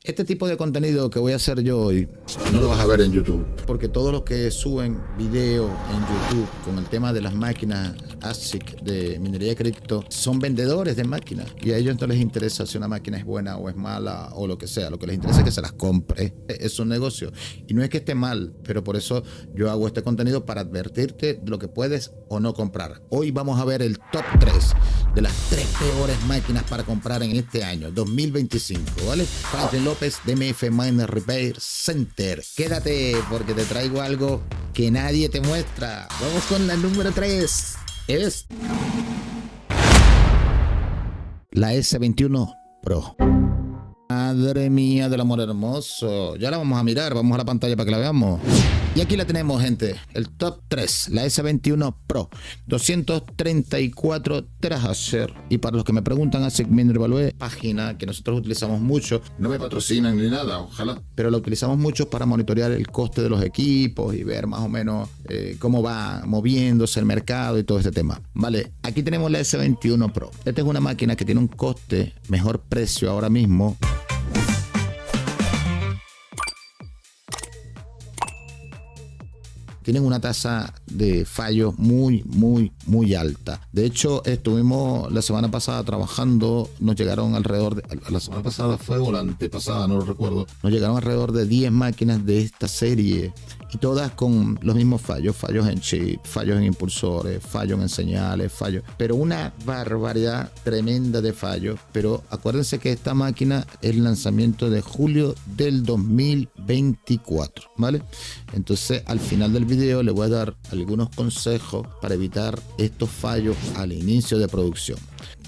Este tipo de contenido que voy a hacer yo hoy no lo vas a ver en YouTube, porque todos los que suben video en YouTube con el tema de las máquinas ASIC de minería de cripto son vendedores de máquinas, y a ellos no les interesa si una máquina es buena o es mala o lo que sea. Lo que les interesa es que se las compre. Es un negocio y no es que esté mal, pero por eso yo hago este contenido, para advertirte de lo que puedes o no comprar. Hoy vamos a ver el top 3 de las 3 peores máquinas para comprar en este año 2025, ¿vale? Franklin López, DMF Miner Repair Center. Quédate porque te traigo algo que nadie te muestra. Vamos con la número 3. Es la S21 Pro. Madre mía del amor hermoso. Ya la vamos a mirar, vamos a la pantalla para que la veamos. Y aquí la tenemos, gente. El top 3, la S21 Pro, 234 terahasher. Y para los que me preguntan, ASIC Miner Evalué, página que nosotros utilizamos mucho, no me patrocinan ni nada, ojalá, pero la utilizamos mucho para monitorear el coste de los equipos y ver más o menos cómo va moviéndose el mercado y todo este tema. Vale, aquí tenemos la S21 Pro. Esta es una máquina que tiene un coste mejor precio ahora mismo. Tienen una tasa de fallo muy alta. De hecho, estuvimos la semana pasada trabajando, nos llegaron alrededor de, la semana pasada fue o la antepasada, no lo recuerdo, nos llegaron alrededor de 10 máquinas de esta serie, y todas con los mismos fallos en chip, fallos en impulsores, fallos en señales, fallos, pero una barbaridad tremenda de fallos. Pero acuérdense que esta máquina es el lanzamiento de julio del 2024, ¿vale? Entonces, al final del video le voy a dar algunos consejos para evitar estos fallos al inicio de producción.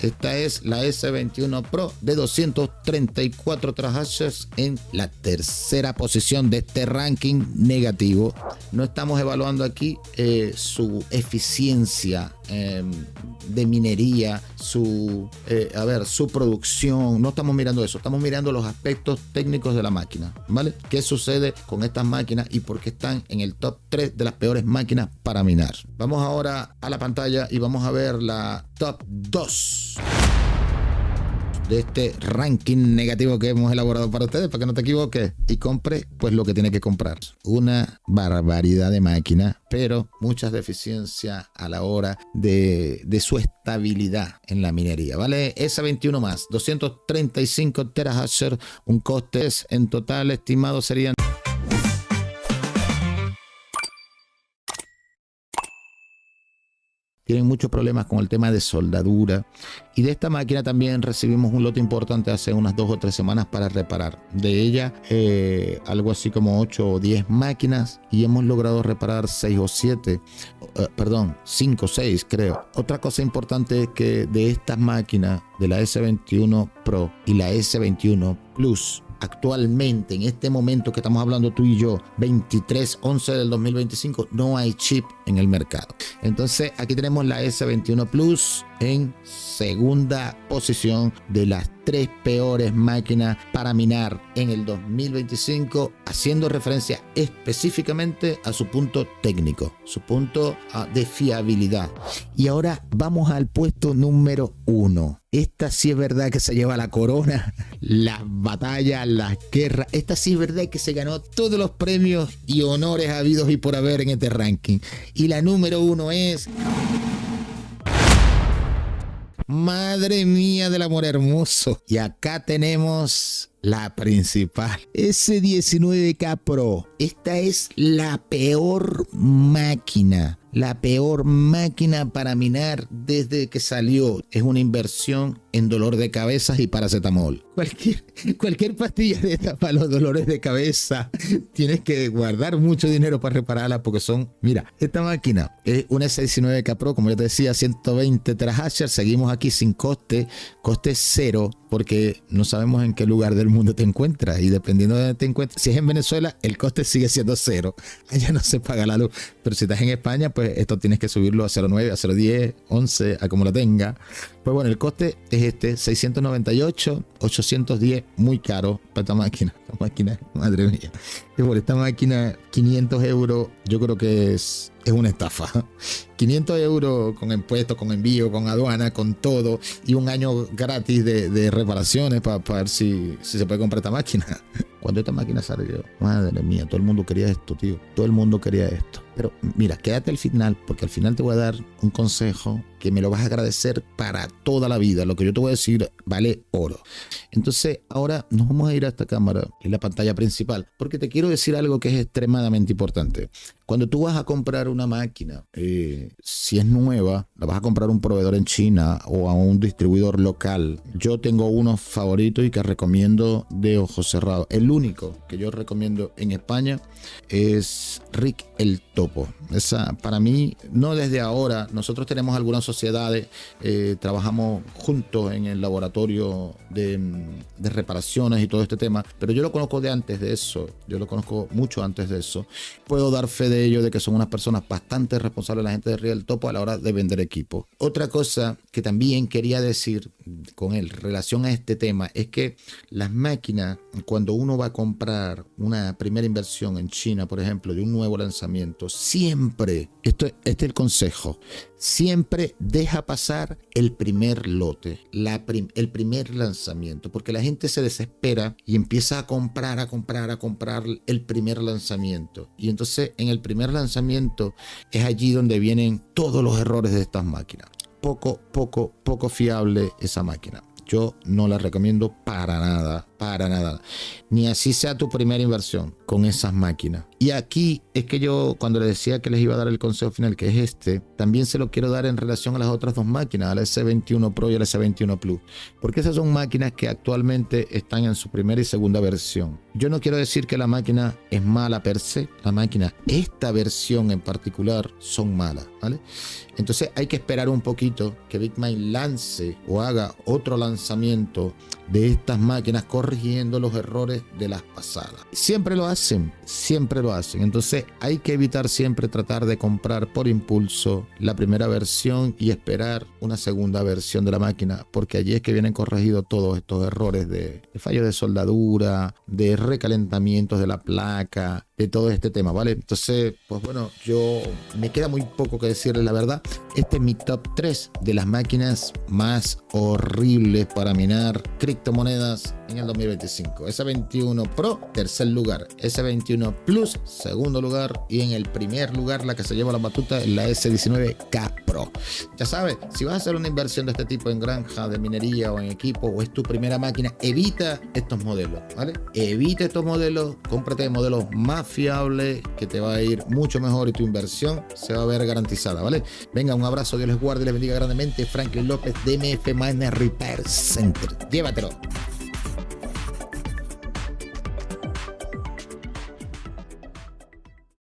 Esta es la S21 Pro de 234 terahashes en la tercera posición de este ranking negativo. No estamos evaluando aquí su eficiencia de minería, su producción. No estamos mirando eso, estamos mirando los aspectos técnicos de la máquina, ¿vale? ¿Qué sucede con estas máquinas y por qué están en el top 3 de las peores máquinas para minar? Vamos ahora a la pantalla y vamos a ver la top 2 de este ranking negativo que hemos elaborado para ustedes, para que no te equivoques y compre pues lo que tiene que comprar. Una barbaridad de máquina, pero muchas deficiencias a la hora de su estabilidad en la minería, ¿vale? S21 más, 235 terahasher, un coste en total estimado serían... Tienen muchos problemas con el tema de soldadura. Y de esta máquina también recibimos un lote importante hace unas 2 o 3 semanas para reparar. De ella, algo así como 8 o 10 máquinas. Y hemos logrado reparar 6 o 7. 5 o 6 creo. Otra cosa importante es que de estas máquinas, de la S21 Pro y la S21 Plus, actualmente, en este momento que estamos hablando tú y yo, 23/11 del 2025, no hay chip en el mercado. Entonces aquí tenemos la S21 Plus en segunda posición de las 3 peores máquinas para minar en el 2025, haciendo referencia específicamente a su punto técnico, su punto de fiabilidad. Y ahora vamos al puesto número 1. Esta sí es verdad que se lleva la corona, las batallas, las guerras. Esta sí es verdad que se ganó todos los premios y honores habidos y por haber en este ranking. Y la número 1 es... Madre mía del amor hermoso. Y acá tenemos la principal, S19K Pro. Esta es la peor máquina para minar desde que salió. Es una inversión en dolor de cabeza y paracetamol. Cualquier pastilla de esta para los dolores de cabeza, tienes que guardar mucho dinero para repararla, porque son... Mira, esta máquina es una S19K Pro, como ya te decía, 120 terahasher. Seguimos aquí sin coste cero, porque no sabemos en qué lugar del mundo te encuentras, y dependiendo de donde te encuentres, si es en Venezuela, el coste sigue siendo 0, allá no se paga la luz, pero si estás en España, pues esto tienes que subirlo a 0,9, a 0,10, 11, a como lo tenga. Pues bueno, el coste es es este, 698, 810, muy caro para esta máquina. Esta máquina, madre mía. Y por esta máquina, 500 euros, yo creo que es una estafa. 500 euros con impuestos, con envío, con aduana, con todo, y un año gratis de reparaciones para ver si se puede comprar esta máquina. Cuando esta máquina salió, madre mía, todo el mundo quería esto, tío. Todo el mundo quería esto. Pero mira, quédate al final, porque al final te voy a dar un consejo que me lo vas a agradecer para toda la vida. Lo que yo te voy a decir vale oro. Entonces, ahora nos vamos a ir a esta cámara, que es la pantalla principal, porque te quiero decir algo que es extremadamente importante. Cuando tú vas a comprar una máquina, si es nueva, la vas a comprar a un proveedor en China o a un distribuidor local. Yo tengo unos favoritos y que recomiendo de ojos cerrados. El único que yo recomiendo en España es Rick el Topo. Esa, para mí, no desde ahora. Nosotros tenemos algunas sociedades, trabajamos juntos en el laboratorio de reparaciones y todo este tema, pero yo lo conozco de antes de eso. Yo lo conozco mucho antes de eso. Puedo dar fe de ello, de que son unas personas bastante responsables, la gente de Rick el Topo, a la hora de vender equipo. Otra cosa que también quería decir con él, relación a este tema, es que las máquinas, cuando uno va a comprar una primera inversión en China, por ejemplo, de un nuevo lanzamiento, siempre, este es el consejo, siempre deja pasar el primer lote, el primer lanzamiento, porque la gente se desespera y empieza a comprar el primer lanzamiento. Y entonces en el primer lanzamiento es allí donde vienen todos los errores de estas máquinas. Poco fiable esa máquina. Yo no la recomiendo para nada. Ni así sea tu primera inversión con esas máquinas. Y aquí es que yo, cuando les decía que les iba a dar el consejo final, que es este, también se lo quiero dar en relación a las otras dos máquinas, al S21 Pro y al S21 Plus. Porque esas son máquinas que actualmente están en su primera y segunda versión. Yo no quiero decir que la máquina es mala per se. La máquina, esta versión en particular, son malas, ¿vale? Entonces hay que esperar un poquito que BitMine lance o haga otro lanzamiento de estas máquinas corrigiendo los errores de las pasadas. Siempre lo hacen. Entonces hay que evitar siempre tratar de comprar por impulso la primera versión y esperar una segunda versión de la máquina, porque allí es que vienen corregidos todos estos errores de fallos de soldadura, de recalentamientos de la placa, de todo este tema, ¿vale? Entonces, pues bueno, yo me queda muy poco que decirles la verdad. Este es mi top 3 de las máquinas más horribles para minar criptomonedas en el 2025. S21 Pro, tercer lugar. S21 Plus, segundo lugar. Y en el primer lugar, la que se lleva la batuta es la S19K Pro. Ya sabes, si vas a hacer una inversión de este tipo en granja de minería o en equipo, o es tu primera máquina, evita estos modelos, ¿vale? Evita estos modelos, cómprate modelos más fiables, que te va a ir mucho mejor y tu inversión se va a ver garantizada, ¿vale? Venga, un abrazo, Dios les guarde y les bendiga grandemente. Franklin López, DMF Miner Repair Center. Llévatelo.